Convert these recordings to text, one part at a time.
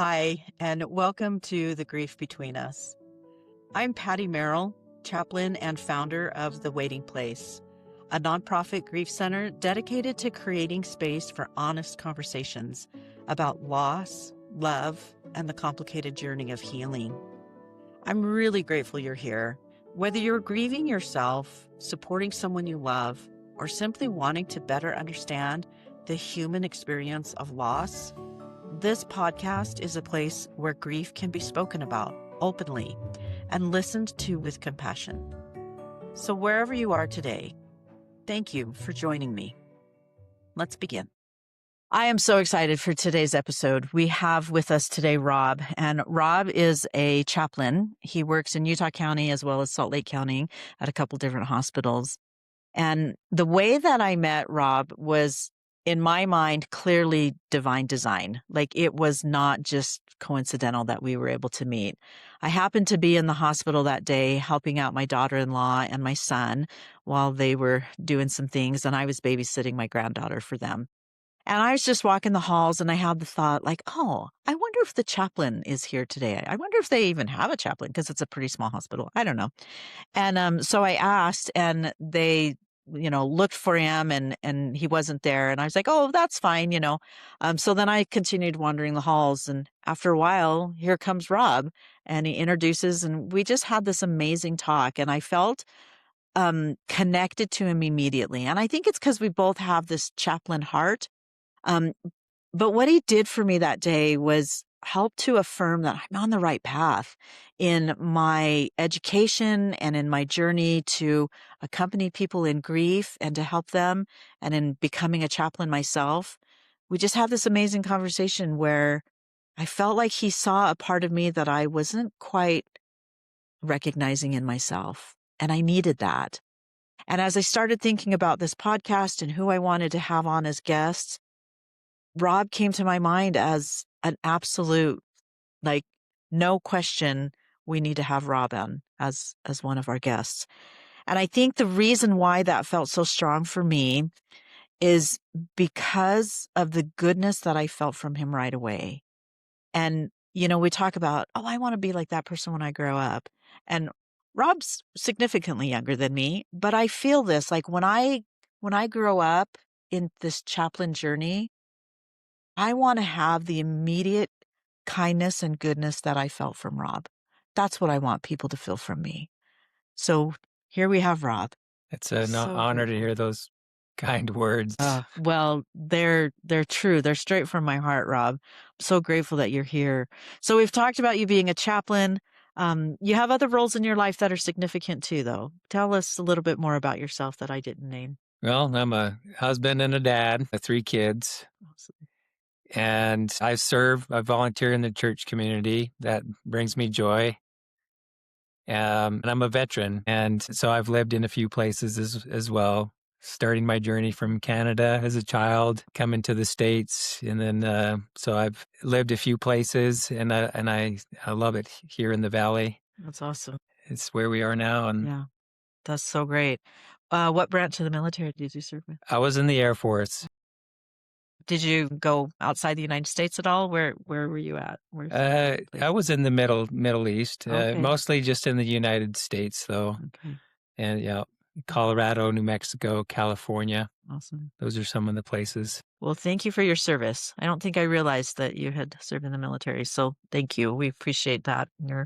Hi, and welcome to The Grief Between Us. I'm Patti Merrill, chaplain and founder of The Waiting Place, a nonprofit grief center dedicated to creating space for honest conversations about loss, love, and the complicated journey of healing. I'm really grateful you're here. Whether you're grieving yourself, supporting someone you love, or simply wanting to better understand the human experience of loss, this podcast is a place where grief can be spoken about openly and listened to with compassion. So wherever you are today, thank you for joining me. Let's begin. I am so excited for today's episode. We have with us today Rob, and Rob is a chaplain. He works in Utah County as well as Salt Lake County at a couple different hospitals. And the way that I met Rob was, in my mind, clearly divine design. Like, it was not just coincidental that we were able to meet. I happened to be in the hospital that day helping out my daughter-in-law and my son while they were doing some things, and I was babysitting my granddaughter for them. And I was just walking the halls and I had the thought, like, oh, I wonder if the chaplain is here today. I wonder if they even have a chaplain because it's a pretty small hospital. I don't know. And so I asked, and they, looked for him, and he wasn't there. And I was like, oh, that's fine. So then I continued wandering the halls, and after a while, here comes Rob, and he introduces, and we just had this amazing talk, and I felt connected to him immediately. And I think it's because we both have this chaplain heart. Um, but what he did for me that day was help to affirm that I'm on the right path in my education and in my journey to accompany people in grief and to help them, and in becoming a chaplain myself. We just had this amazing conversation where I felt like he saw a part of me that I wasn't quite recognizing in myself. And I needed that. And as I started thinking about this podcast and who I wanted to have on as guests, Rob came to my mind as an absolute, like, no question, we need to have Rob on as one of our guests. And I think the reason why that felt so strong for me is because of the goodness that I felt from him right away. And, we talk about, oh, I want to be like that person when I grow up. And Rob's significantly younger than me, but I feel this, like, when I grow up in this chaplain journey, I want to have the immediate kindness and goodness that I felt from Rob. That's what I want people to feel from me. So here we have Rob. It's an So honor to grateful. hear those kind words. Well, they're true. They're straight from my heart, Rob. I'm so grateful that you're here. So we've talked about you being a chaplain. You have other roles in your life that are significant too, though. Tell us a little bit more about yourself that I didn't name. Well, I'm a husband and a dad of 3 kids, Awesome. and I volunteer in the church community. That brings me joy. And I'm a veteran, and so I've lived in a few places as well, starting my journey from Canada as a child, coming to the States, and then so I've lived a few places, and I love it here in the Valley. That's awesome. It's where we are now, and Yeah, that's so great. What branch of the military did you serve with? I was in the Air Force. Did you go outside the United States at all? Where were you at? Where's your place? I was in the Middle East, Okay. mostly just in the United States, though. Okay. And yeah, Colorado, New Mexico, California. Awesome. Those are some of the places. Well, thank you for your service. I don't think I realized that you had served in the military. So thank you. We appreciate that and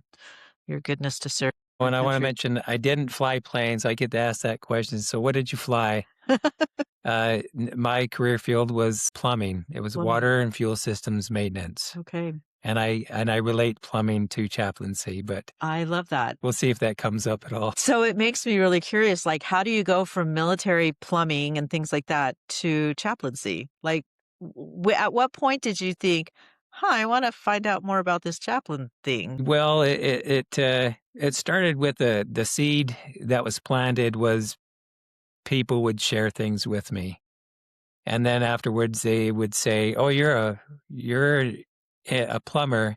your goodness to serve our And I want to country. mention, I didn't fly planes. I get to ask that question. So what did you fly? My career field was plumbing. It was Plumbing. water and fuel systems maintenance. Okay. And I relate plumbing to chaplaincy, but I love that. we'll see if that comes up at all. So it makes me really curious, like, how do you go from military plumbing and things like that to chaplaincy? Like, at what point did you think, I want to find out more about this chaplain thing? Well, it started with the seed that was planted was people would share things with me, and then afterwards they would say, "Oh, you're a plumber.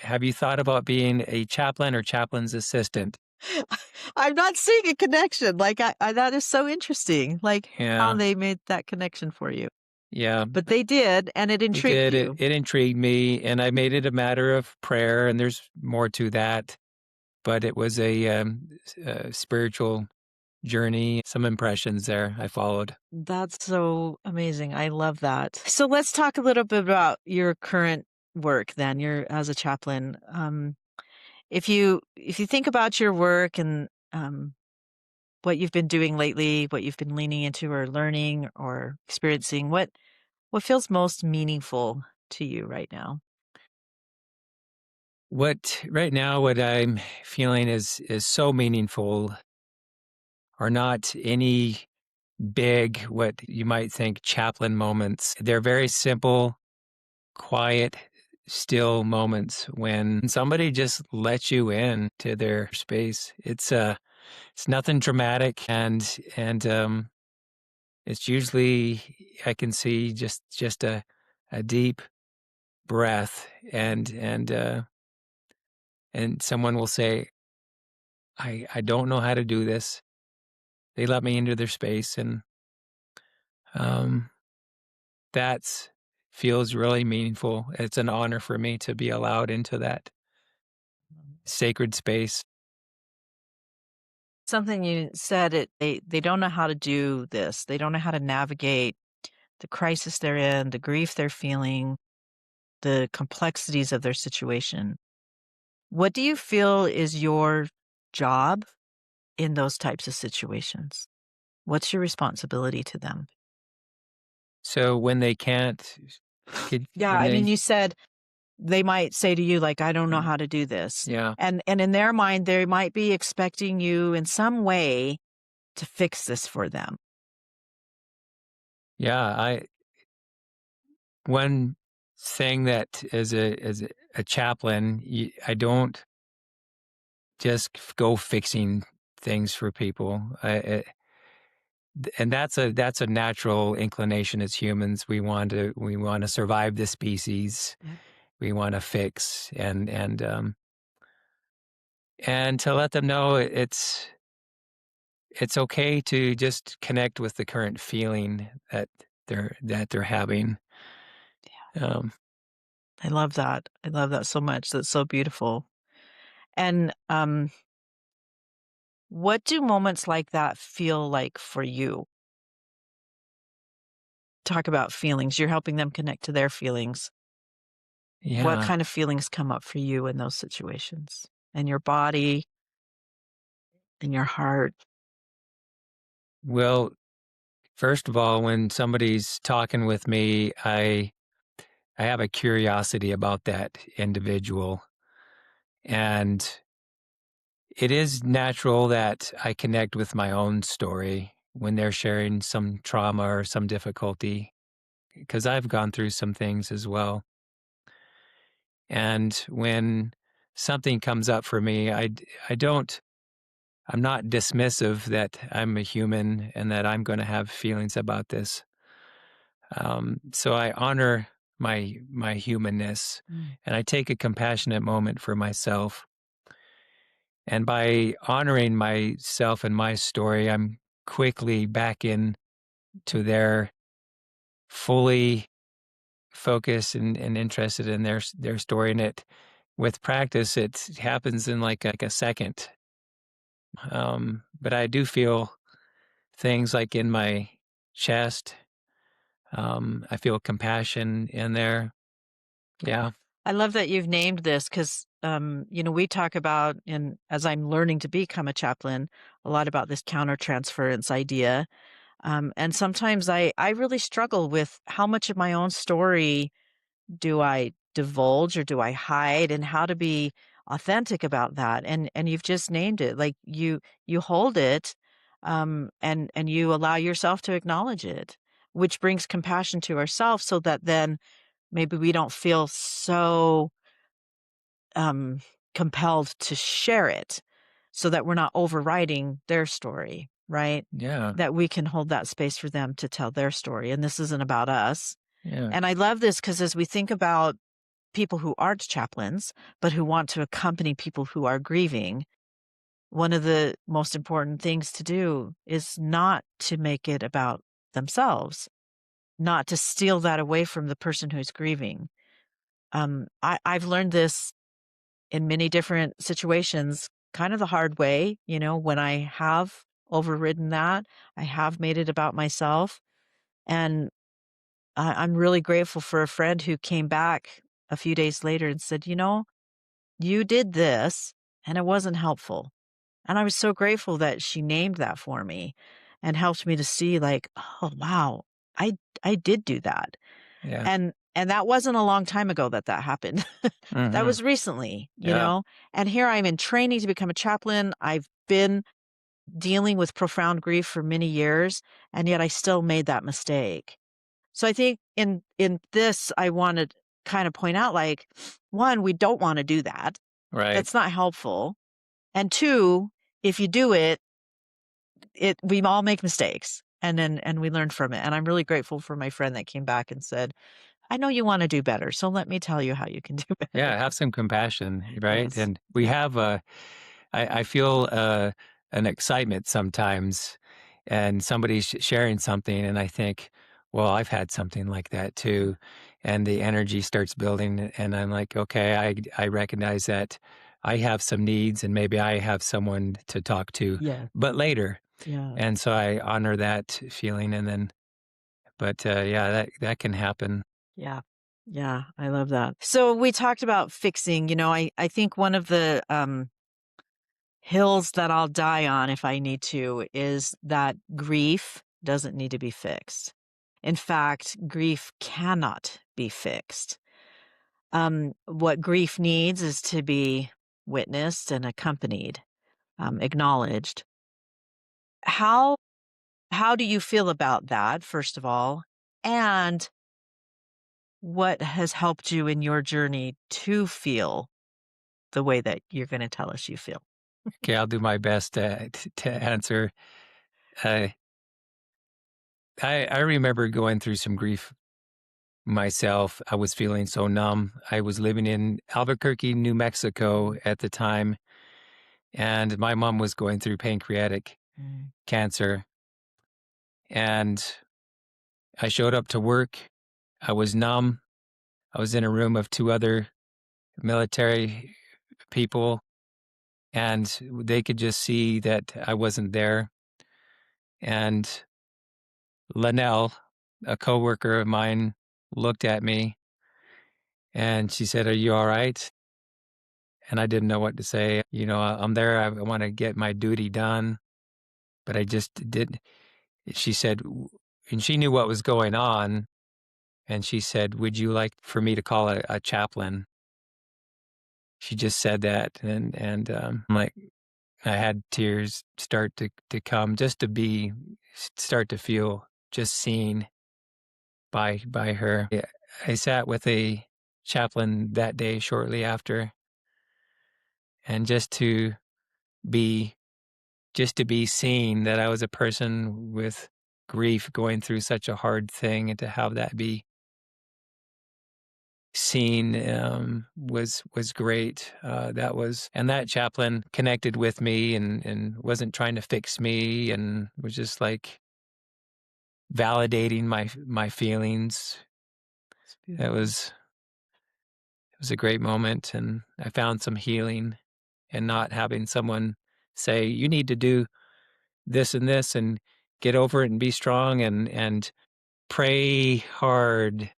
Have you thought about being a chaplain or chaplain's assistant?" I'm not seeing a connection. Like, I that is so interesting. Like, how Yeah. they made that connection for you. Yeah, But they did, and it it intrigued did. It, you. it intrigued me, and I made it a matter of prayer, and there's more to that. But it was a spiritual journey, some impressions there I followed. That's so amazing. I love that. So let's talk a little bit about your current work then. You're as a chaplain. If you think about your work and what you've been doing lately, what you've been leaning into or learning or experiencing, what feels most meaningful to you right now? What right now, what I'm feeling is so meaningful are not any big, what you might think chaplain moments. They're very simple, quiet, still moments when somebody just lets you in to their space. It's nothing dramatic, and it's usually I can see just a deep breath, and someone will say, I don't know how to do this. They let me into their space, and um that's feels really meaningful. It's an honor for me to be allowed into that sacred space. Something you said they don't know how to do this. They don't know how to navigate the crisis they're in, the grief they're feeling, the complexities of their situation. What do you feel is your job in those types of situations? What's your responsibility to them? So when they can't, Yeah, when I mean, they, you said they might say to you, like, I don't know how to do this. yeah, And in their mind, they might be expecting you in some way to fix this for them. yeah, one thing that as a chaplain, I don't just go fixing things for people. And that's a natural inclination as humans. We want to survive the species. Yep. We want to fix and to let them know it's okay to just connect with the current feeling that they're having. Um, I love that. I love that so much. That's so beautiful. And what do moments like that feel like for you? Talk about feelings. You're helping them connect to their feelings. What yeah. kind of feelings come up for you in those situations? And your body and your heart? Well, first of all, when somebody's talking with me, I have a curiosity about that individual, and it is natural that I connect with my own story when they're sharing some trauma or some difficulty, because I've gone through some things as well. And when something comes up for me, I don't, I'm not dismissive that I'm a human and that I'm going to have feelings about this. So I honor my humanness, Mm. and I take a compassionate moment for myself. And by honoring myself and my story, I'm quickly back in to their fully focused and interested in their story. And it with practice, it happens in like a second. But I do feel things like in my chest. I feel compassion in there. Yeah, I love that you've named this because, we talk about, and as I'm learning to become a chaplain, a lot about this countertransference idea. And sometimes I really struggle with how much of my own story do I divulge or do I hide, and how to be authentic about that. And you've just named it. Like you hold it, and you allow yourself to acknowledge it, which brings compassion to ourselves so that then maybe we don't feel so um, compelled to share it, so that we're not overriding their story, right? yeah, That we can hold that space for them to tell their story. And this isn't about us. yeah, And I love this because as we think about people who aren't chaplains, but who want to accompany people who are grieving, one of the most important things to do is not to make it about themselves, not to steal that away from the person who's grieving. I've learned this in many different situations, kind of the hard way, when I have overridden that, I have made it about myself. And I'm really grateful for a friend who came back a few days later and said, you did this and it wasn't helpful. And I was so grateful that she named that for me and helped me to see like, oh wow, I I did do that. Yeah. And that wasn't a long time ago that happened. That Hmm. was recently, Yeah. and here I'm in training to become a chaplain. I've been dealing with profound grief for many years, and yet I still made that mistake. So I think in this, I want to kind of point out, like, one, we don't want to do that. Right. That's not helpful. And two, if you do it, we all make mistakes, and we learn from it. And I'm really grateful for my friend that came back and said, I know you want to do better, so let me tell you how you can do better. Yeah. Have some compassion, right? Yes. And we Yeah. have I feel an excitement sometimes, and somebody's sharing something, and I think, well, I've had something like that too, and the energy starts building, and I'm like, okay, I recognize that I have some needs, and maybe I have someone to talk to, Yeah. but later, Yeah. and so I honor that feeling, and then, but yeah, that can happen. Yeah. Yeah. I love that. So we talked about fixing, I think one of the hills that I'll die on if I need to is that grief doesn't need to be fixed. In fact, grief cannot be fixed. What grief needs is to be witnessed and accompanied, acknowledged. How how do you feel about that, first of all? And what has helped you in your journey to feel the way that you're going to tell us you feel? Okay, I'll do my best to answer. Uh, I remember going through some grief myself. I was feeling so numb. I was living in Albuquerque, New Mexico at the time, and my mom was going through pancreatic Mm. cancer. And I showed up to work. I was numb. I was in a room of two other military people, and they could just see that I wasn't there. And Linnell, a coworker of mine, looked at me and she said, "Are you all right?" And I didn't know what to say. I'm there. I want to get my duty done, but I just did. She said, and she knew what was going on. And she said, "Would you like for me to call a chaplain?" She just said that. And I'm like, I had tears start to come just to start to feel just seen by her. Yeah, I sat with a chaplain that day shortly after, and be just to be seen that I was a person with grief going through such a hard thing, and to have that be seen was great. And that chaplain connected with me and wasn't trying to fix me, and was just like validating my feelings. It's It beautiful. was it was a great moment, and I found some healing in not having someone say, "You need to do this and this and get over it and be strong and pray hard."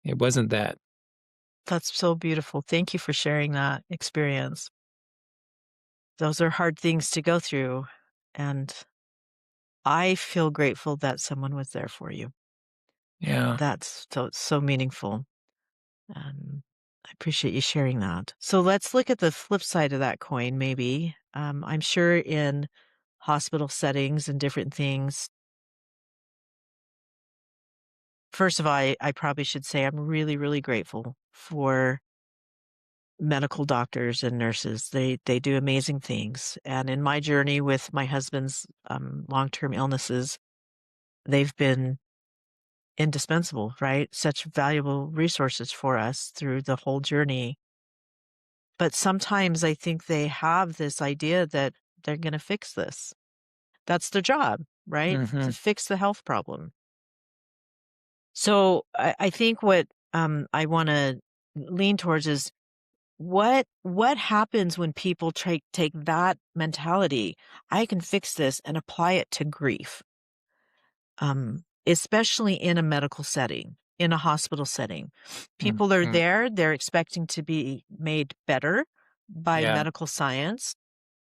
It wasn't that. That's so beautiful. Thank you for sharing that experience. Those are hard things to go through. And I feel grateful that someone was there for you. Yeah. That's so meaningful. I appreciate you sharing that. So let's look at the flip side of that coin, maybe. I'm sure in hospital settings and different things, first of all, I probably should say I'm really, really grateful for medical doctors and nurses. They do amazing things. And in my journey with my husband's long-term illnesses, they've been indispensable, right? Such valuable resources for us through the whole journey. But sometimes I think they have this idea that they're going to fix this. That's their job. right? Mm-hmm. To fix the health problem. So I think what I want to lean towards is what happens when people take that mentality, I can fix this, and apply it to grief, especially in a medical setting, in a hospital setting. People are Mm-hmm. there, they're expecting to be made better by Yeah. medical science.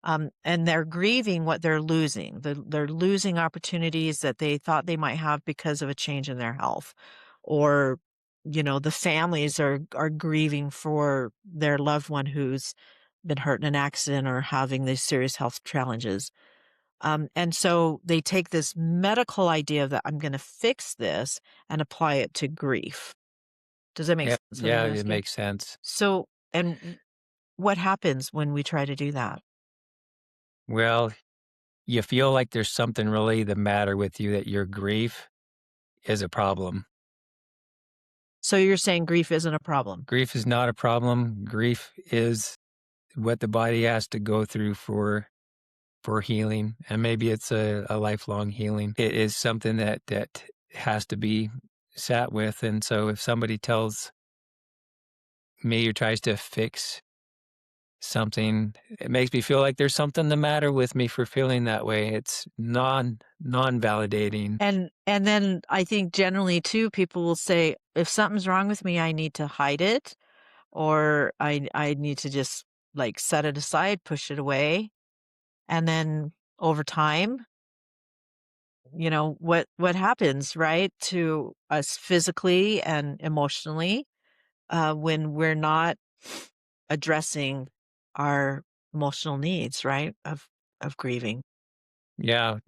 And they're grieving what they're losing. They're losing opportunities that they thought they might have because of a change in their health. Or, the families are grieving for their loved one who's been hurt in an accident or having these serious health challenges. And so they take this medical idea that I'm going to fix this and apply it to grief. Does that make Yeah. sense what I'm Yeah. It asking? makes sense. So, and what happens when we try to do that? Well, you feel like there's something really the matter with you, that your grief is a problem. So you're saying grief isn't a problem? Grief is not a problem. Grief is what the body has to go through for healing, and maybe it's a lifelong healing. It is something that has to be sat with, and so if somebody tells me or tries to fix something, it makes me feel like there's something the matter with me for feeling that way. It's non-validating. And then I think generally too, people will say, if something's wrong with me, I need to hide it, or I need to just like set it aside, push it away. And then over time, what happens, right, to us physically and emotionally, when we're not addressing our emotional needs, right, of grieving. Yeah,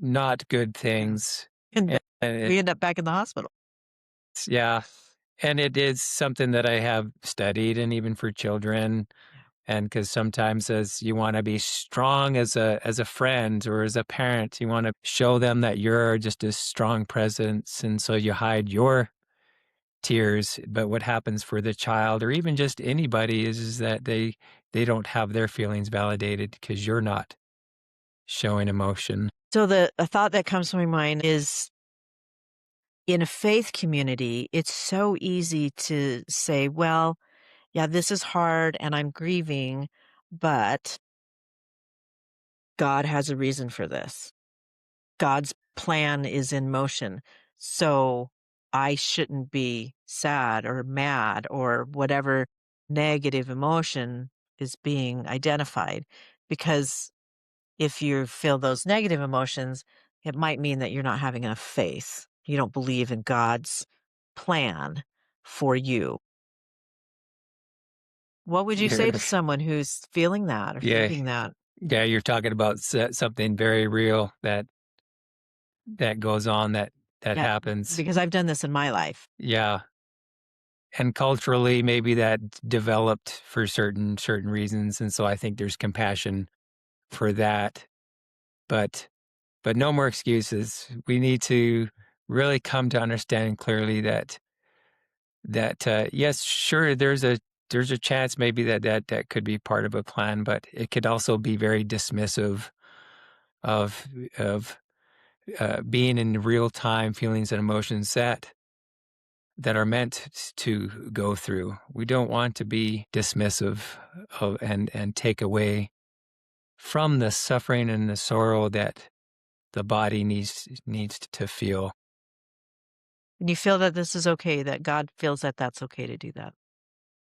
not good Yeah. things. And And we end up back in the hospital. yeah, and it is something that I have studied, and even for children. And because sometimes, as you want to be strong as a friend or as a parent, you want to show them that you're just a strong presence, and so you hide your tears. But what happens for the child, or even just anybody, is that they don't have their feelings validated because you're not showing emotion. So the a thought that comes to my mind is, in a faith community, it's so easy to say, well, yeah, this is hard and I'm grieving, but God has a reason for this. God's plan is in motion. So I shouldn't be sad or mad or whatever negative emotion is being identified. Because if you feel those negative emotions, it might mean that you're not having enough faith. You don't believe in God's plan for you. What would you say to someone who's feeling that or Yeah, thinking that? yeah, you're talking about something very real that goes on, that Yeah, happens. because I've done this in my life. Yeah, and culturally, maybe that developed for certain reasons, and so I think there's compassion for that. But no more excuses. We need to really come to understand clearly that yes, sure, there's a chance maybe that could be part of a plan, but it could also be very dismissive of of being in real time feelings and emotions that are meant to go through. We don't want to be dismissive of and take away from the suffering and the sorrow that the body needs to feel. And you feel that this is okay, that God feels that that's okay to do that.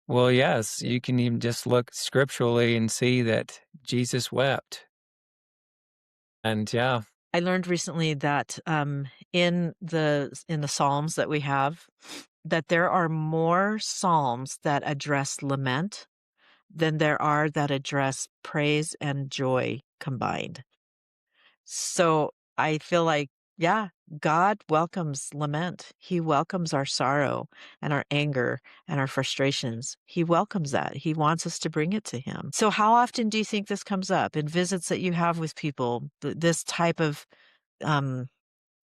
Well, yes, you can even just look scripturally and see that Jesus wept. And yeah, I learned recently that in the Psalms that we have, that there are more Psalms that address lament than there are that address praise and joy combined. So I feel like, yeah, God welcomes lament. He welcomes our sorrow and our anger and our frustrations. He welcomes that. He wants us to bring it to Him. So, how often do you think this comes up in visits that you have with people? This type of um,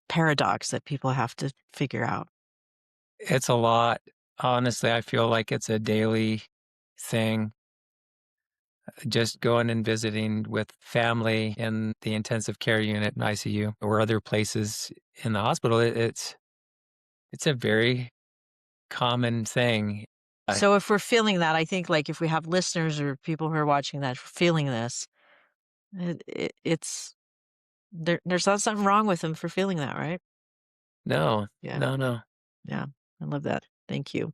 paradox that people have to figure out. it's a lot. Honestly, I feel like it's a daily thing. just going and visiting with family in the intensive care unit and ICU or other places in the hospital, it's a very common thing. I So if we're feeling that, I think, like, if we have listeners or people who are watching that feeling this, it's there's not something wrong with them for feeling that, right? No, Yeah, no, no. yeah. I love that. Thank you.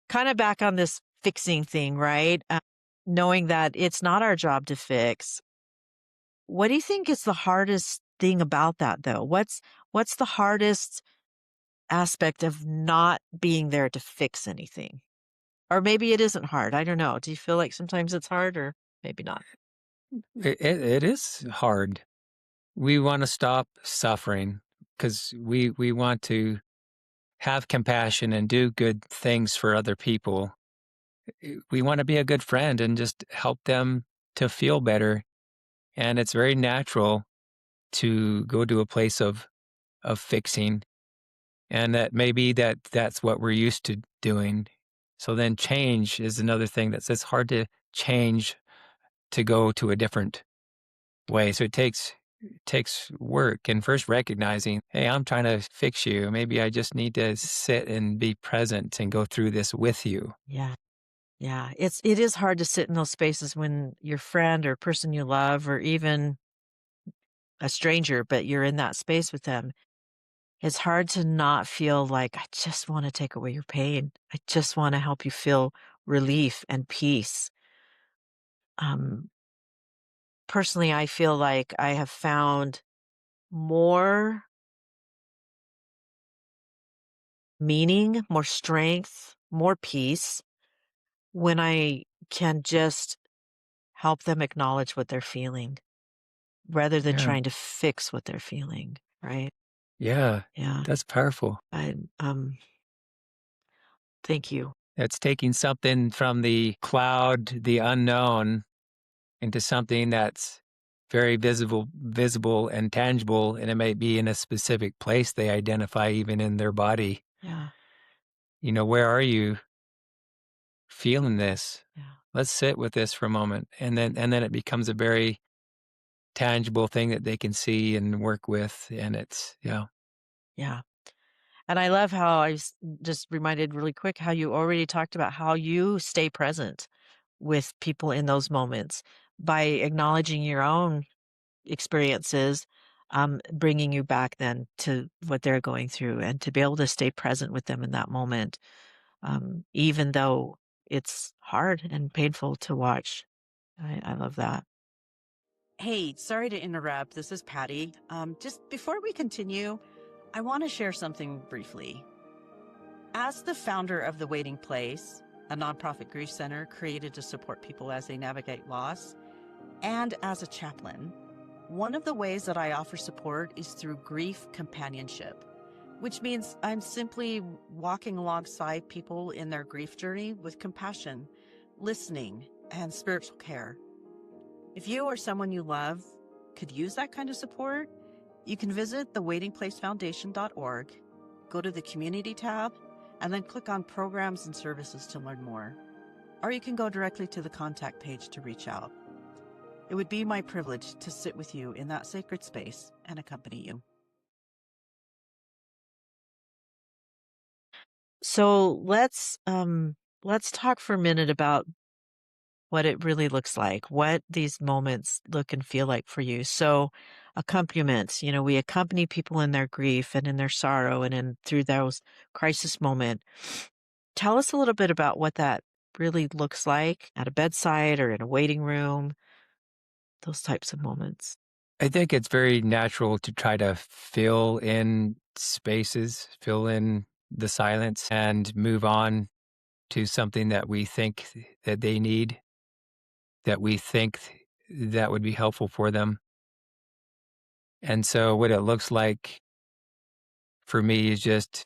Kinda back on this fixing thing, right? Knowing that it's not our job to fix. What do you think is the hardest thing about that, though? What's the hardest aspect of not being there to fix anything? Or maybe it isn't hard, I don't know. Do you feel like sometimes it's hard or maybe not? It is hard. We wanna stop suffering because we want to have compassion and do good things for other people. We wanna be a good friend and just help them to feel better, and it's very natural to go to a place of fixing, and that maybe that's what we're used to doing. So then change is another thing that's it's hard to change to go to a different way. So it takes work and first recognizing, hey, I'm trying to fix you. Maybe I just need to sit and be present and go through this with you. Yeah. Yeah, it is hard to sit in those spaces when your friend or person you love or even a stranger, but you're in that space with them. It's hard to not feel like, "I just wanna take away your pain. I just wanna help you feel relief and peace." Um, Personally, I feel like I have found more meaning, more strength, more peace when I can just help them acknowledge what they're feeling rather than Yeah. trying to fix what they're feeling, right? Yeah. Yeah. That's powerful. I thank you. It's taking something from the cloud, the unknown, into something that's very visible and tangible, and it might be in a specific place they identify even in their body. Yeah. Where are you feeling this? Yeah. Let's sit with this for a moment. And then it becomes a very tangible thing that they can see and work with. And it's, Yeah. And I love how just reminded really quick how you already talked about how you stay present with people in those moments by acknowledging your own experiences, bringing you back then to what they're going through and to be able to stay present with them in that moment, even though it's hard and painful to watch. I love that. Hey, sorry to interrupt. This is Patty. Just before we continue, I want to share something briefly. As the founder of The Waiting Place, a nonprofit grief center created to support people as they navigate loss, and as a chaplain, one of the ways that I offer support is through grief companionship, which means I'm simply walking alongside people in their grief journey with compassion, listening, and spiritual care. If you or someone you love could use that kind of support, you can visit thewaitingplacefoundation.org, go to the community tab, and then click on programs and services to learn more. Or you can go directly to the contact page to reach out. It would be my privilege to sit with you in that sacred space and accompany you. So let's talk for a minute about what it really looks like, what these moments look and feel like for you. So accompaniments, we accompany people in their grief and in their sorrow and in through those crisis moment. Tell us a little bit about what that really looks like at a bedside or in a waiting room, those types of moments. I think it's very natural to try to fill in spaces, fill in the silence, and move on to something that we think that they need, that we think that would be helpful for them. And so what it looks like for me is just,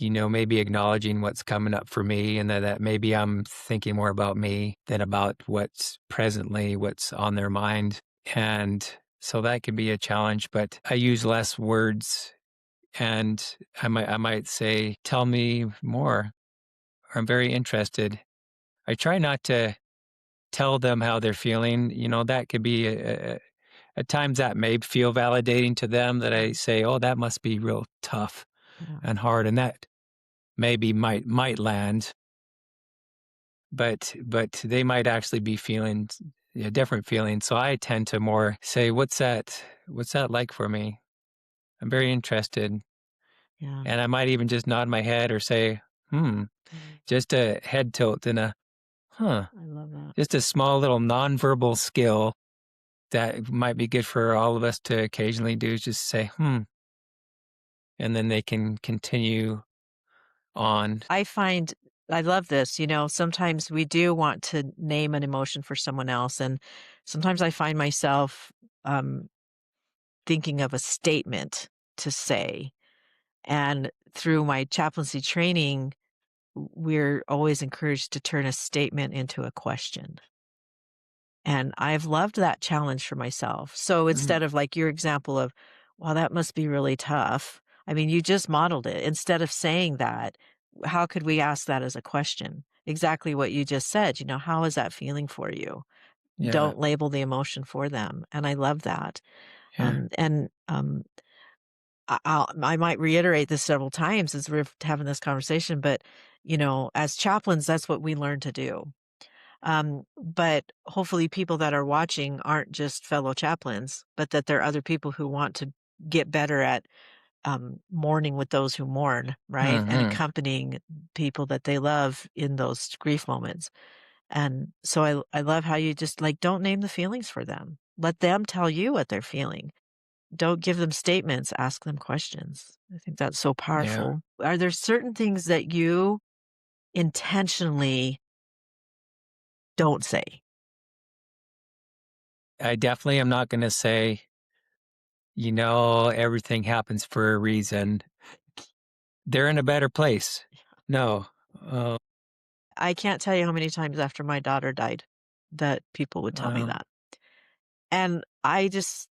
maybe acknowledging what's coming up for me and that maybe I'm thinking more about me than about what's on their mind. And so that can be a challenge, but I use less words and I might say, tell me more, or I'm very interested. I try not to tell them how they're feeling, that could be at times that may feel validating to them that I say, "Oh, that must be real tough Yeah. and hard," and that maybe might land, but they might actually be feeling a different feeling. So I tend to more say, What's that like for me? I'm very interested." Yeah. And I might even just nod my head or say, "Hmm," Mm. just a head tilt and a, "Huh," I love that. just a small little nonverbal skill that might be good for all of us to occasionally do is just say, "Hmm," and then they can continue on. I love this. Sometimes we do want to name an emotion for someone else. And sometimes I find myself um, thinking of a statement to say. And through my chaplaincy training, we're always encouraged to turn a statement into a question. And I've loved that challenge for myself. So Mm, instead of like your example of, wow, that must be really tough. I mean, you just modeled it. Instead of saying that, how could we ask that as a question? Exactly what you just said. How is that feeling for you? yeah, Don't label the emotion for them. And I love that. yeah. And I might reiterate this several times as we're having this conversation, but as chaplains, that's what we learn to do. But hopefully people that are watching aren't just fellow chaplains, but that there are other people who want to get better at mourning with those who mourn, right? And Mhm. accompanying people that they love in those grief moments. And so I love how you just like don't name the feelings for them. Let them tell you what they're feeling. Don't give them statements, ask them questions. I think that's so Yeah. powerful. Are there certain things that you intentionally don't say? I definitely am not gonna say, everything happens for a reason. They're in a better place. No. Oh, I can't tell you how many times after my daughter died that people would tell me wow. that. And I just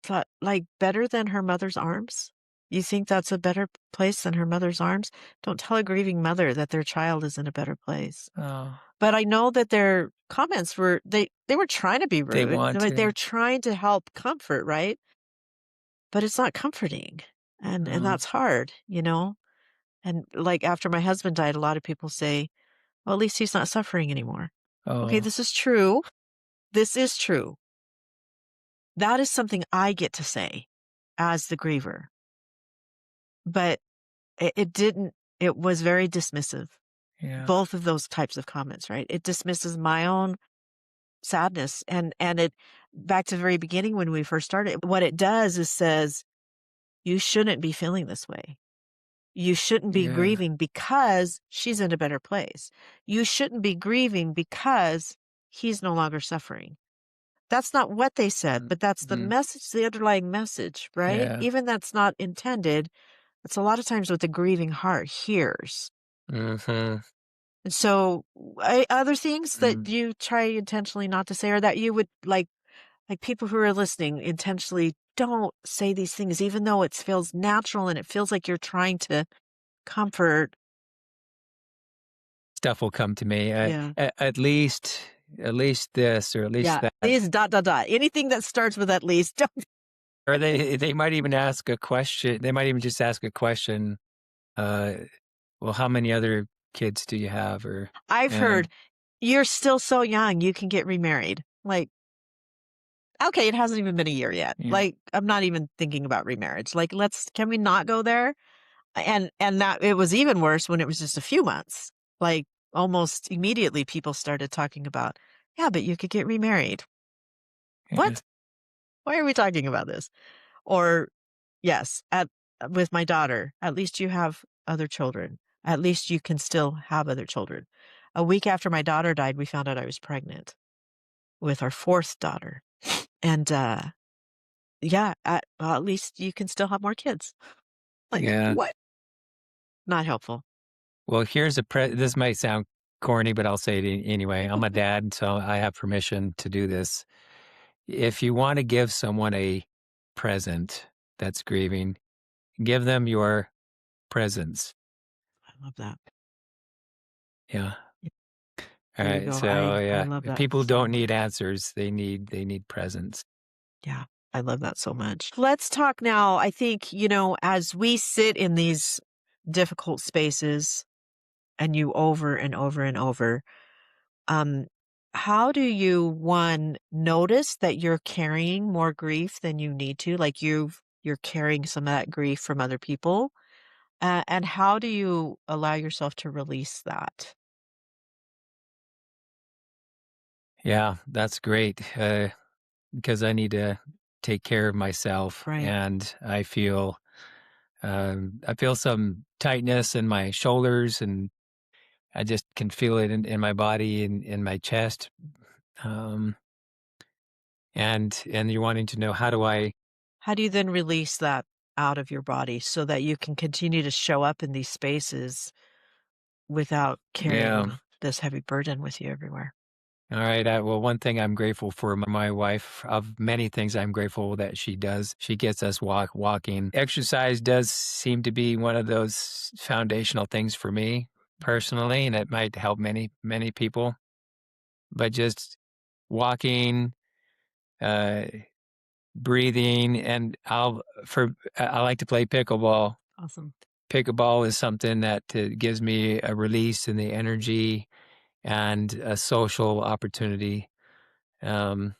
thought, like, better than her mother's arms? You think that's a better place than her mother's arms? Don't tell a grieving mother that their child is in a better place. Oh, But I know that their comments were they were trying to be they rude. want They're to. trying to help comfort, right? But it's not comforting. And Oh, that's hard. And like after my husband died, a lot of people say, well, at least he's not suffering anymore. Okay, oh, this is true. This is true. That is something I get to say as the griever. But it didn't, it was very dismissive. yeah, Both of those types of comments, right? It dismisses my own sadness. And it, back to the very beginning when we first started, what it does is says, you shouldn't be feeling this way. You shouldn't be yeah. grieving because she's in a better place. You shouldn't be grieving because he's no longer suffering. That's not what they said, but that's the Mhm. message, the underlying message, right? Yeah. Even that's not intended. It's a lot of times what the grieving heart hears. Mhm. And so, other things that Mm. you try intentionally not to say, or that you would like people who are listening intentionally don't say these things, even though it feels natural and it feels like you're trying to comfort. Stuff will come to me. Yeah. At least this or at least Yeah. that. These dot, dot, dot. Anything that starts with at least. Don't. Or they might even ask a question. They might even just ask a question, uh, "Well, how many other kids do you have?" Or I've heard and you're still so young, you can get remarried. Like, okay, it hasn't even been a year yet. yeah, Like, I'm not even thinking about remarriage. Like, can we not go there? And that it was even worse when it was just a few months. Like, almost immediately people started talking about, yeah, but you could get remarried. yeah, What? Why are we talking about this? Or yes, with my daughter, at least you have other children. At least you can still have other children. A week after my daughter died, we found out I was pregnant with our fourth daughter. And yeah, well, at least you can still have more kids. Like, yeah. what? Not helpful. Well, this might sound corny, but I'll say it anyway. I'm a dad, so I have permission to do this. If you want to give someone a present that's grieving, give them your presence. I love that. Yeah. All There you right. go. So I yeah, love that people so don't need answers. They need presence. yeah, I love that so much. Let's talk now. I think, as we sit in these difficult spaces and you over and over and over, um, how do you, one, notice that you're carrying more grief than you need to? Like you're carrying some of that grief from other people. And how do you allow yourself to release that? Yeah, that's great. Because I need to take care of myself, Right. and I feel some tightness in my shoulders, and I just can feel it in my body and in my chest. Um, and you're wanting to know how do I? How do you then release that out of your body so that you can continue to show up in these spaces without Yeah. carrying this heavy burden with you everywhere? All right. Well, one thing I'm grateful for my wife. Of many things I'm grateful that she does. She gets us walking. Exercise does seem to be one of those foundational things for me personally, and it might help many people. But just walking, uh, breathing, and I like to play pickleball. Awesome. Pickleball is something that gives me a release in the energy and a social opportunity. Um,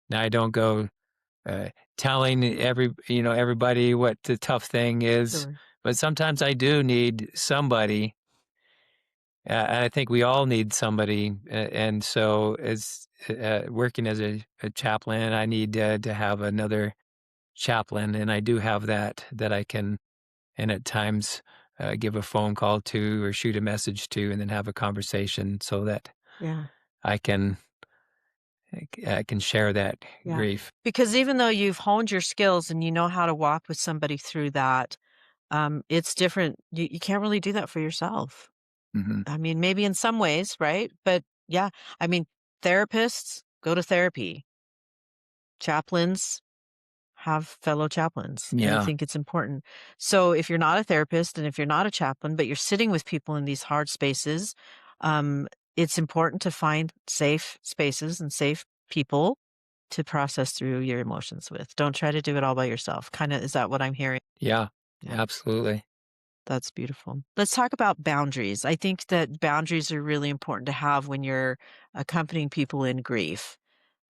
Now I don't go telling everybody what the tough thing is, Sure. but sometimes I do need somebody, and I think we all need somebody. And so, as working as a chaplain, I need to have another chaplain, and I do have that I can, and at times give a phone call to or shoot a message to, and then have a conversation so that Yeah. I can I can share that Yeah. grief. Because even though you've honed your skills and you know how to walk with somebody through that, it's different. You can't really do that for yourself. Hmm. I mean, maybe in some ways, right? But yeah, I mean, therapists go to therapy, chaplains have fellow chaplains. And I Yeah. think it's important. So if you're not a therapist and if you're not a chaplain, but you're sitting with people in these hard spaces, um, it's important to find safe spaces and safe people to process through your emotions with. Don't try to do it all by yourself. Kind of, is that what I'm hearing? Yeah, Yeah, absolutely. that's beautiful. Let's talk about boundaries. I think that boundaries are really important to have when you're accompanying people in grief.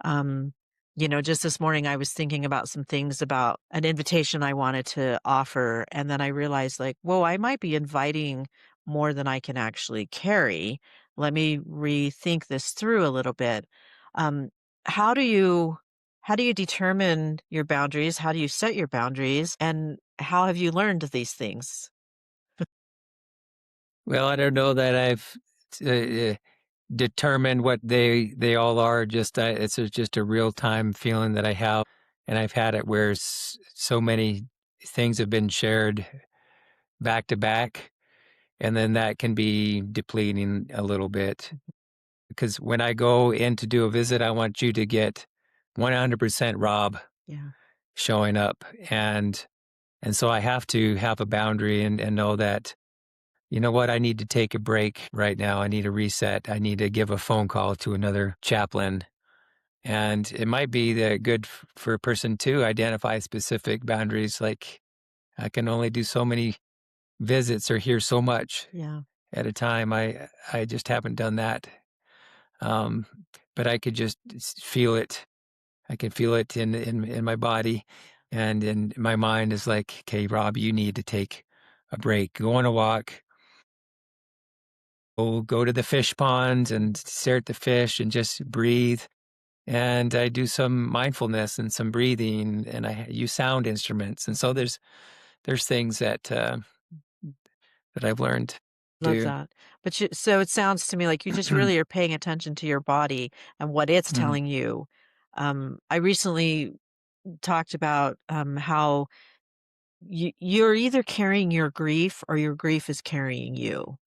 Um, just this morning I was thinking about some things about an invitation I wanted to offer. And then I realized, like, whoa, I might be inviting more than I can actually carry. Let me rethink this through a little bit. Um, how do you how do you determine your boundaries? How do you set your boundaries? And how have you learned these things? Well, I don't know that I've determined what they all are. Just just a real time feeling that I have, and I've had it where so many things have been shared back to back, and then that can be depleting a little bit. Because when I go in to do a visit, I want you to get 100% Rob Yeah. showing up, and so I have to have a boundary and know that. You know what? I need to take a break right now. I need a reset. I need to give a phone call to another chaplain. And it might be good for a person to identify specific boundaries. Like I can only do so many visits or hear so much Yeah. at a time. I just haven't done that. Um, but I could just feel it. I can feel it in my body, and in my mind is like, okay, Rob, you need to take a break. Go on a walk. We'll go to the fish ponds and stare at the fish and just breathe. And I do some mindfulness and some breathing, and I use sound instruments. And so there's things that I've learned Love to that. But so it sounds to me like you just really are paying attention to your body and what it's Mm, telling you. I recently talked about how you're either carrying your grief or your grief is carrying you.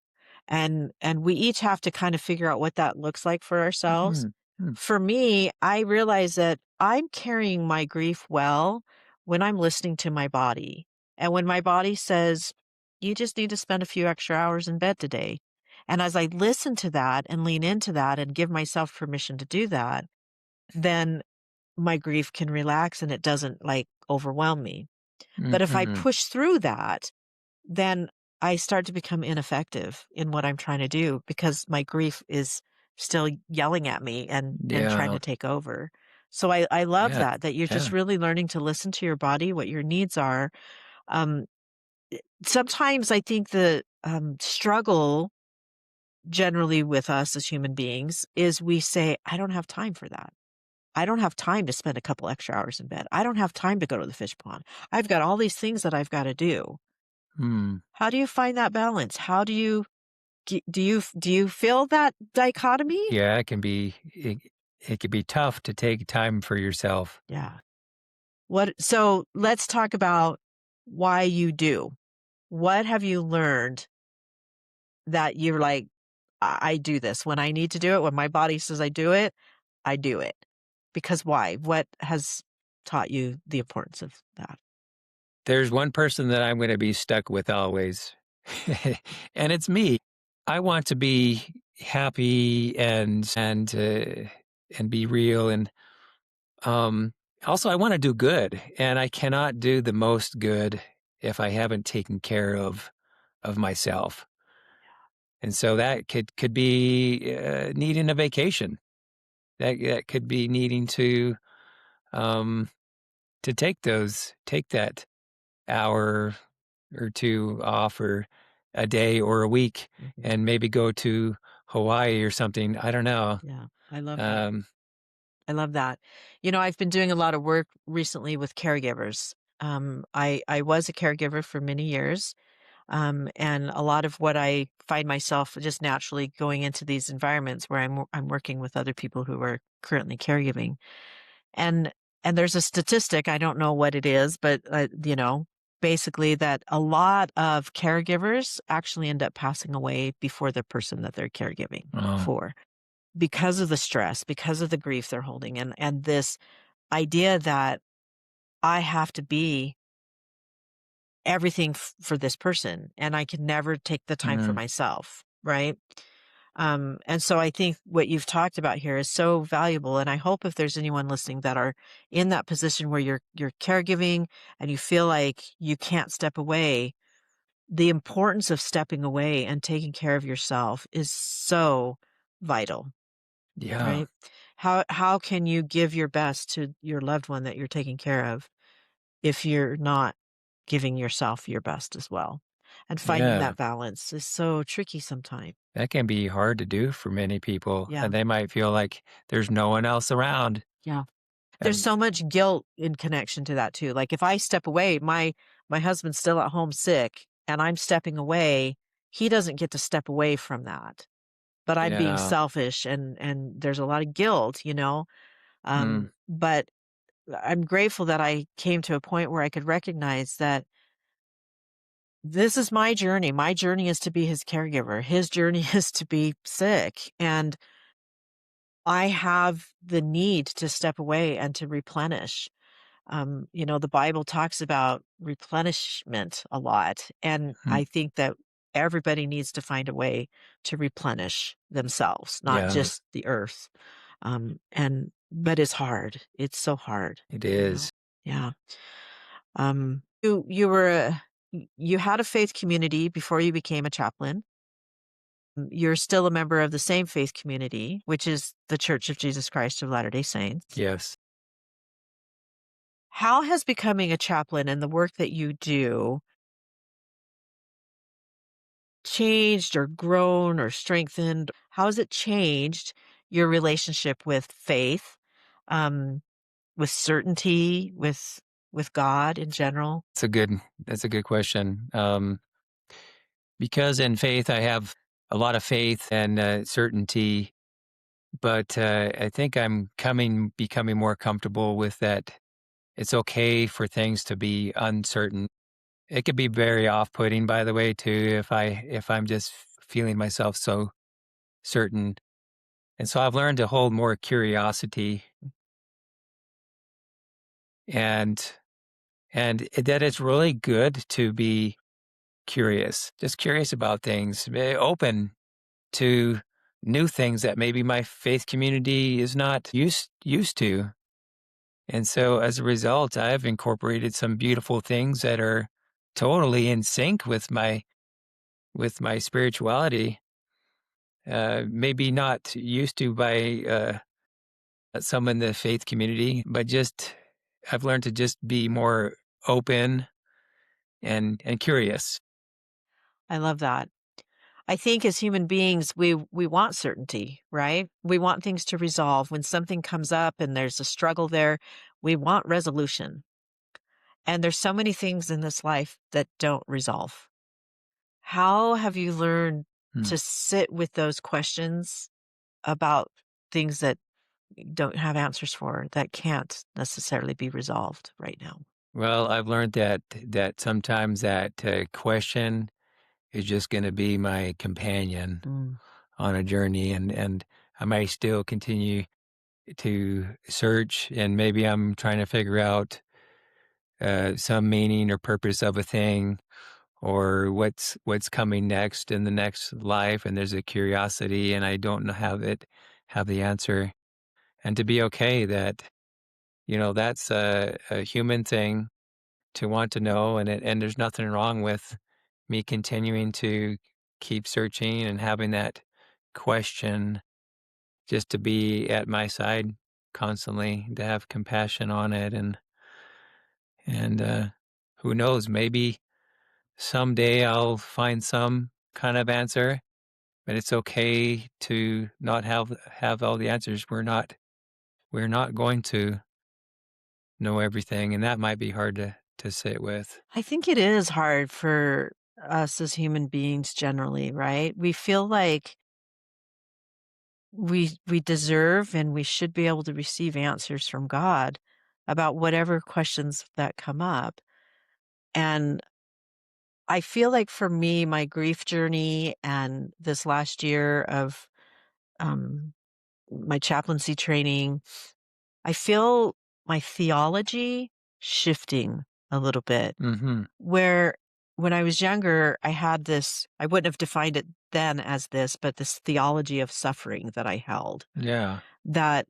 And we each have to kind of figure out what that looks like for ourselves. mm, mm. For me, I realize that I'm carrying my grief well when I'm listening to my body. And when my body says, you just need to spend a few extra hours in bed today. And as I listen to that and lean into that and give myself permission to do that, then my grief can relax and it doesn't like overwhelm me. But if I Mm-hmm. push through that, then I start to become ineffective in what I'm trying to do because my grief is still yelling at me and trying Yeah. to take over. So I love Yeah. that you're just Yeah. really learning to listen to your body, what your needs are. Um, Sometimes I think the struggle generally with us as human beings is we say, I don't have time for that. I don't have time to spend a couple extra hours in bed. I don't have time to go to the fish pond. I've got all these things that I've got to do. Hmm. How do you find that balance? How do you do you feel that dichotomy? Yeah, it can be tough to take time for yourself. Yeah. So let's talk about why you do. What have you learned that you're like, I do this when I need to do it, when my body says I do it, I do it. Because why? What has taught you the importance of that? There's one person that I'm going to be stuck with always, and it's me. I want to be happy and be real, and um, also I want to do good, and I cannot do the most good if I haven't taken care of myself. And so that could be needing a vacation. That could be needing um, to take that hour or two off, or a day or a week, Mhm. and maybe go to Hawaii or something. I don't know. Yeah, I love that. Um, I love that. You know, I've been doing a lot of work recently with caregivers. I was a caregiver for many years, and a lot of what I find myself just naturally going into these environments where I'm working with other people who are currently caregiving, and there's a statistic, I don't know what it is, but basically that a lot of caregivers actually end up passing away before the person that they're caregiving oh, for because of the stress, because of the grief they're holding, and this idea that I have to be everything for this person and I can never take the time for mm, myself, right? And so I think what you've talked about here is so valuable. And I hope if there's anyone listening that are in that position where you're caregiving and you feel like you can't step away, the importance of stepping away and taking care of yourself is so vital, yeah, right? How can you give your best to your loved one that you're taking care of if you're not giving yourself your best as well? And finding yeah. that balance is so tricky sometimes. That can be hard to do for many people, Yeah. and they might feel like there's no one else around. Yeah. There's And so much guilt in connection to that too. Like if I step away, my husband's still at home sick and I'm stepping away, he doesn't get to step away from that. But I'm being yeah, selfish and there's a lot of guilt, you know. mm, But I'm grateful that I came to a point where I could recognize that this is my journey. My journey is to be his caregiver. His journey is to be sick. And I have the need to step away and to replenish. The Bible talks about replenishment a lot. And mm, I think that everybody needs to find a way to replenish themselves, not yeah, just the earth. But it's hard. It's so hard, it you know? is. Yeah. You had a faith community before you became a chaplain. You're still a member of the same faith community, which is the Church of Jesus Christ of Latter-day Saints. Yes. How has becoming a chaplain and the work that you do changed or grown or strengthened? How has it changed your relationship with faith, um, with certainty, with God in general? It's a good that's a good question. Because in faith, I have a lot of faith and certainty, but I think I'm becoming more comfortable with that. It's okay for things to be uncertain. It could be very off-putting, by the way, too, if I'm just feeling myself so certain. And so I've learned to hold more curiosity, and that it's really good to be curious, just curious about things, open. to new things that maybe my faith community is not used to. And so as a result, I've incorporated some beautiful things that are totally in sync with my spirituality. Maybe not used to by some in the faith community, but just I've learned to just be more open and curious. I love that. I think as human beings, we want certainty, right? We want things to resolve. When something comes up and there's a struggle there, we want resolution. And there's so many things in this life that don't resolve. How have you learned Hmm. to sit with those questions about things that you don't have answers for, that can't necessarily be resolved right now? Well, I've learned that sometimes that question is just going to be my companion Mm. on a journey, and I may still continue to search, and maybe I'm trying to figure out some meaning or purpose of a thing, or what's coming next in the next life, and there's a curiosity, and I don't know have the answer, and to be okay that that's a human thing to want to know, and there's nothing wrong with me continuing to keep searching and having that question just to be at my side constantly, to have compassion on it, and who knows, maybe someday I'll find some kind of answer, but it's okay to not have all the answers. We're not going to know everything, and that might be hard to sit with. I think it is hard for us as human beings generally, right? We feel like we deserve and we should be able to receive answers from God about whatever questions that come up. And I feel like for me, my grief journey and this last year of um, my chaplaincy training, I feel my theology shifting a little bit. Mhm. Where when I was younger, I had this, I wouldn't have defined it then as this, but this theology of suffering that I held, Yeah. that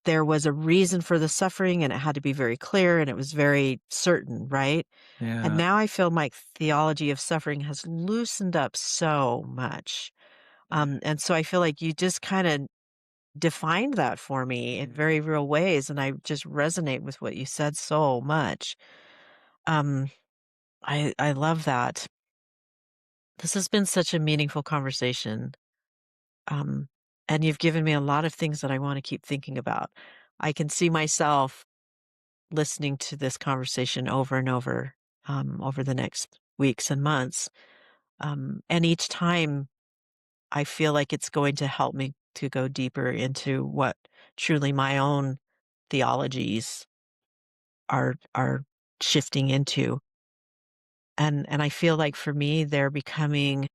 there was a reason for the suffering and it had to be very clear and it was very certain, right? And Yeah. now I feel my theology of suffering has loosened up so much. And so I feel like you just kind of defined that for me in very real ways. And I just resonate with what you said so much. Um, I love that. This has been such a meaningful conversation. Um, and you've given me a lot of things that I want to keep thinking about. I can see myself listening to this conversation over and over the next weeks and months. And each time I feel like it's going to help me to go deeper into what truly my own theologies are shifting into. And I feel like for me, they're becoming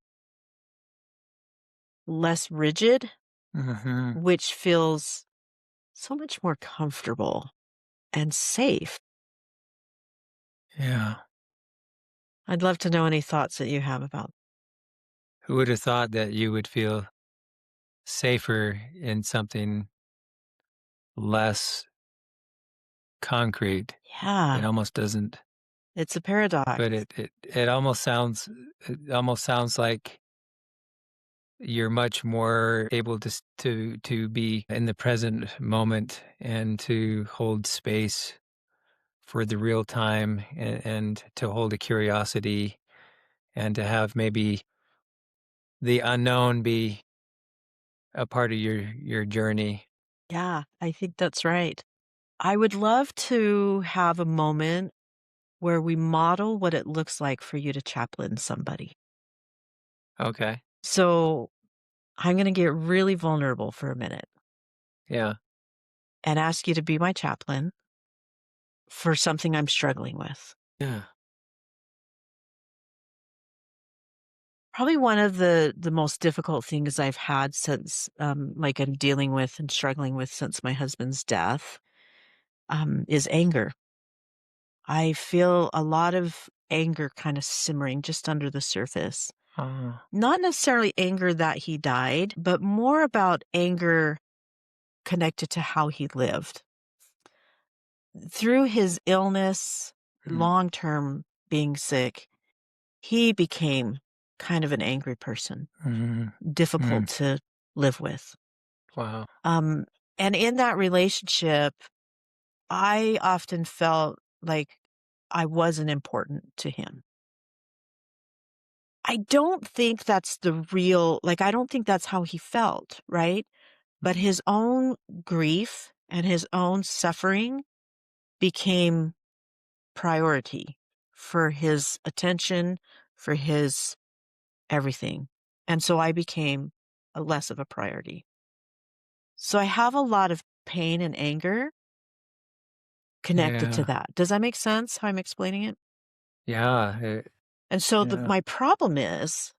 less rigid, Mhm. which feels so much more comfortable and safe. Yeah. I'd love to know any thoughts that you have about. Who would have thought that you would feel safer in something less concrete? It Yeah, almost doesn't, it's a paradox. but it almost sounds like you're much more able to be in the present moment and to hold space for the real time, and to hold a curiosity, and to have maybe the unknown be a part of your journey. Yeah, I think that's right. I would love to have a moment where we model what it looks like for you to chaplain somebody. Okay. So I'm going to get really vulnerable for a minute Yeah. and ask you to be my chaplain for something I'm struggling with. Yeah. Probably one of the most difficult things I've had since, like I'm dealing with and struggling with since my husband's death, is anger. I feel a lot of anger kind of simmering just under the surface. Not necessarily anger that he died, but more about anger connected to how he lived. Through his illness, long-term being sick, he became kind of an angry person, difficult to live with. Wow. And in that relationship, I often felt like I wasn't important to him. I don't think that's I don't think that's how he felt, right? But his own grief and his own suffering became priority for his attention, for his everything. And so I became less of a priority. So I have a lot of pain and anger connected to that. Does that make sense how I'm explaining it? Yeah. And so my problem is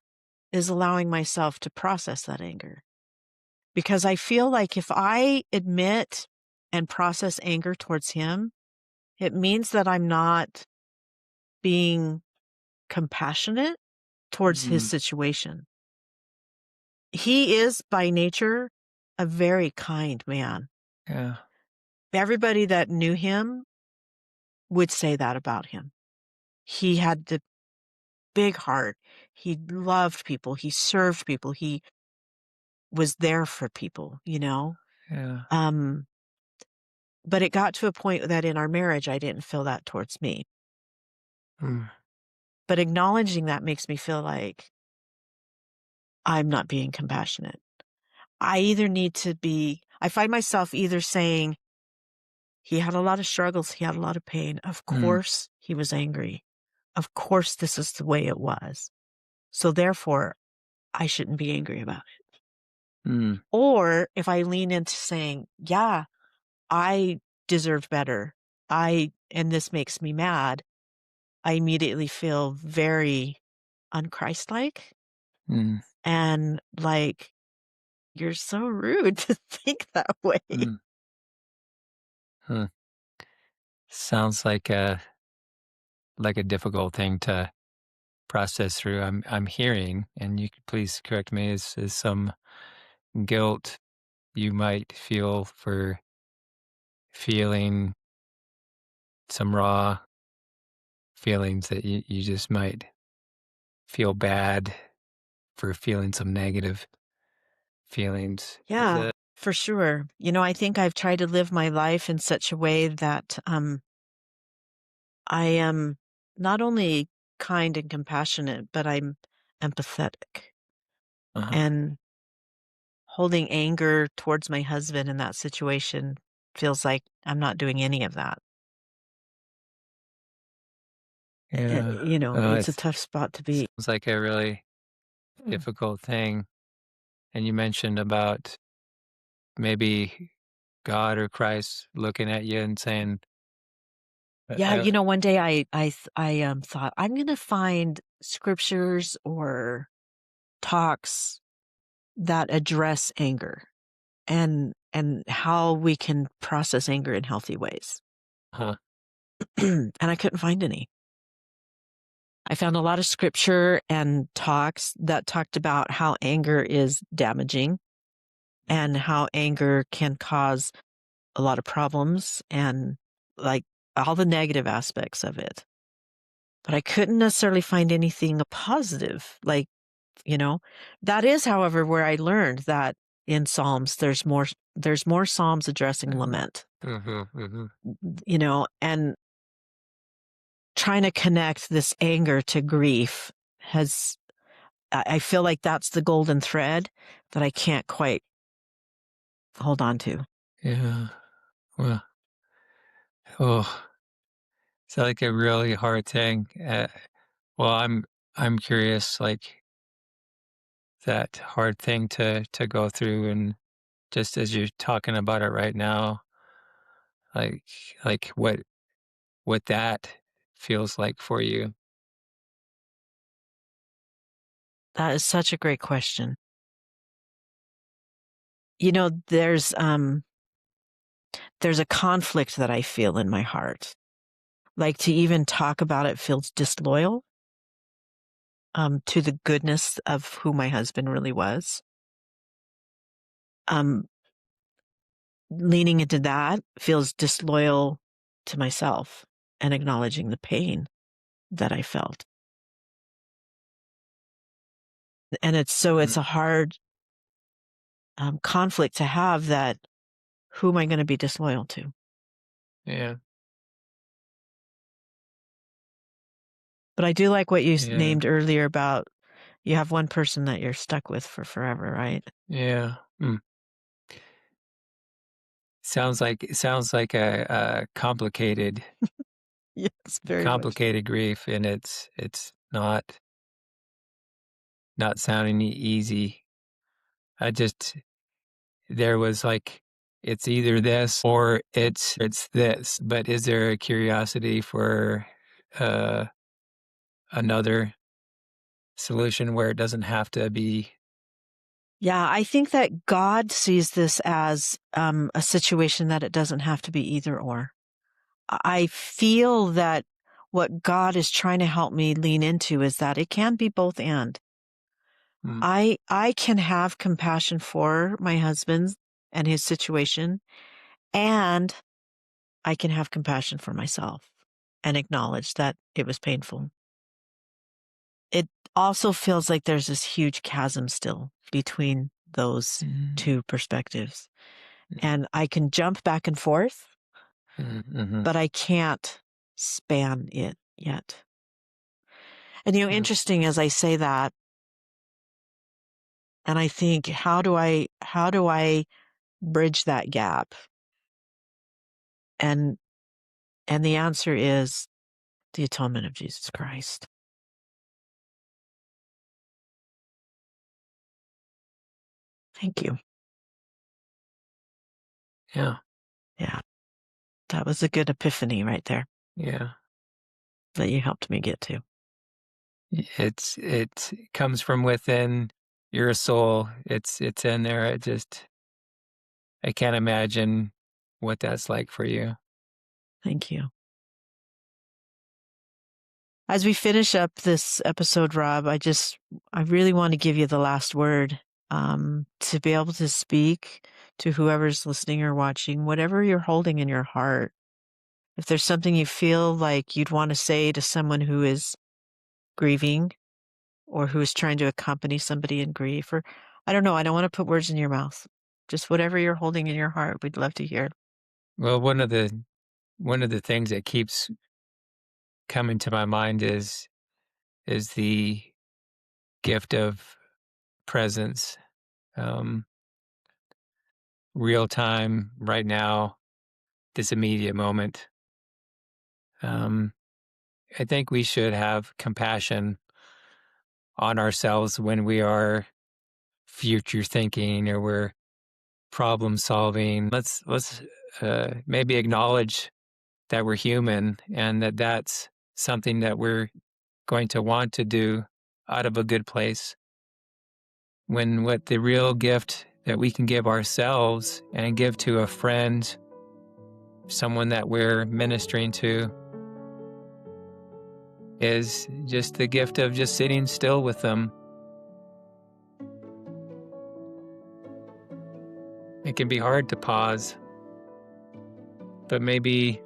allowing myself to process that anger. Because I feel like if I admit and process anger towards him, it means that I'm not being compassionate towards his situation. He is by nature a very kind man. Yeah. Everybody that knew him would say that about him. He had the big heart. He loved people. He served people. He was there for people, you know? Yeah. But it got to a point that in our marriage, I didn't feel that towards me. But acknowledging that makes me feel like I'm not being compassionate. I find myself either saying, he had a lot of struggles, he had a lot of pain. Of course, he was angry. Of course, this is the way it was. So therefore, I shouldn't be angry about it. Or if I lean into saying, yeah, I deserve better. And this makes me mad. I immediately feel very unchristlike and like, you're so rude to think that way. Sounds like a difficult thing to process through. I'm hearing, and you could please correct me, is some guilt you might feel for feeling some raw feelings that you just might feel bad for feeling some negative feelings. Yeah, for sure. I think I've tried to live my life in such a way that I am not only kind and compassionate, but I'm empathetic. And holding anger towards my husband in that situation feels like I'm not doing any of that. Yeah. It's a tough spot to be. Sounds like a really difficult thing. And you mentioned about maybe God or Christ looking at you and saying, Yeah, one day I thought I'm going to find scriptures or talks that address anger and how we can process anger in healthy ways. And I couldn't find any. I found a lot of scripture and talks that talked about how anger is damaging and how anger can cause a lot of problems and like all the negative aspects of it. But I couldn't necessarily find anything positive. That is, however, where I learned that in Psalms, there's more Psalms addressing lament, and trying to connect this anger to grief I feel like that's the golden thread that I can't quite hold on to. Yeah. Well, it's like a really hard thing. Well, I'm curious, like that hard thing to go through, and just as you're talking about it right now, like what that feels like for you. That is such a great question. There's a conflict that I feel in my heart. Like to even talk about it feels disloyal. to the goodness of who my husband really was. Leaning into that feels disloyal to myself and acknowledging the pain that I felt. And it's a hard conflict to have, that who am I going to be disloyal to? Yeah. But I do like what you Yeah. named earlier about you have one person that you're stuck with for forever, right? Yeah. Sounds like a complicated Yes, very much. grief, and it's not sounding easy. There was like, it's either this or it's this, but is there a curiosity for another solution where it doesn't have to be? Yeah, I think that God sees this as a situation that it doesn't have to be either or. I feel that what God is trying to help me lean into is that it can be both and. I can have compassion for my husband and his situation, and I can have compassion for myself and acknowledge that it was painful. It also feels like there's this huge chasm still between those two perspectives. And I can jump back and forth, but I can't span it yet. And, interesting as I say that, and I think, how do I bridge that gap? And the answer is the atonement of Jesus Christ. Thank you. Yeah. Yeah. That was a good epiphany right there Yeah. that you helped me get to. It comes from within your soul. It's in there. I can't imagine what that's like for you. Thank you. As we finish up this episode, Rob, I really want to give you the last word, to be able to speak to whoever's listening or watching, whatever you're holding in your heart. If there's something you feel like you'd want to say to someone who is grieving or who is trying to accompany somebody in grief, or I don't know, I don't want to put words in your mouth. Just whatever you're holding in your heart, we'd love to hear. Well, one of the things that keeps coming to my mind is the gift of presence, real time, right now, this immediate moment. I think we should have compassion on ourselves when we are future thinking or we're problem solving. Let's maybe acknowledge that we're human and that that's something that we're going to want to do out of a good place. When what the real gift that we can give ourselves and give to a friend, someone that we're ministering to, is just the gift of just sitting still with them. It can be hard to pause, but maybe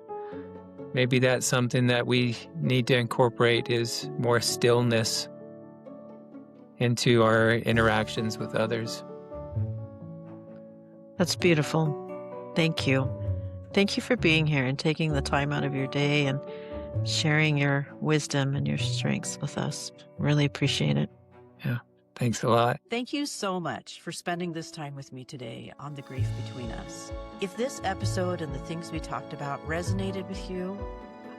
that's something that we need to incorporate, is more stillness into our interactions with others. That's beautiful. Thank you. Thank you for being here and taking the time out of your day and sharing your wisdom and your strengths with us. Really appreciate it. Yeah. Thanks a lot. Thank you so much for spending this time with me today on The Grief Between Us. If this episode and the things we talked about resonated with you,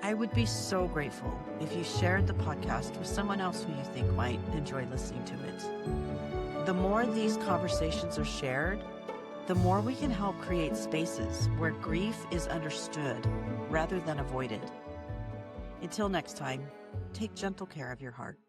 I would be so grateful if you shared the podcast with someone else who you think might enjoy listening to it. The more these conversations are shared, the more we can help create spaces where grief is understood rather than avoided. Until next time, take gentle care of your heart.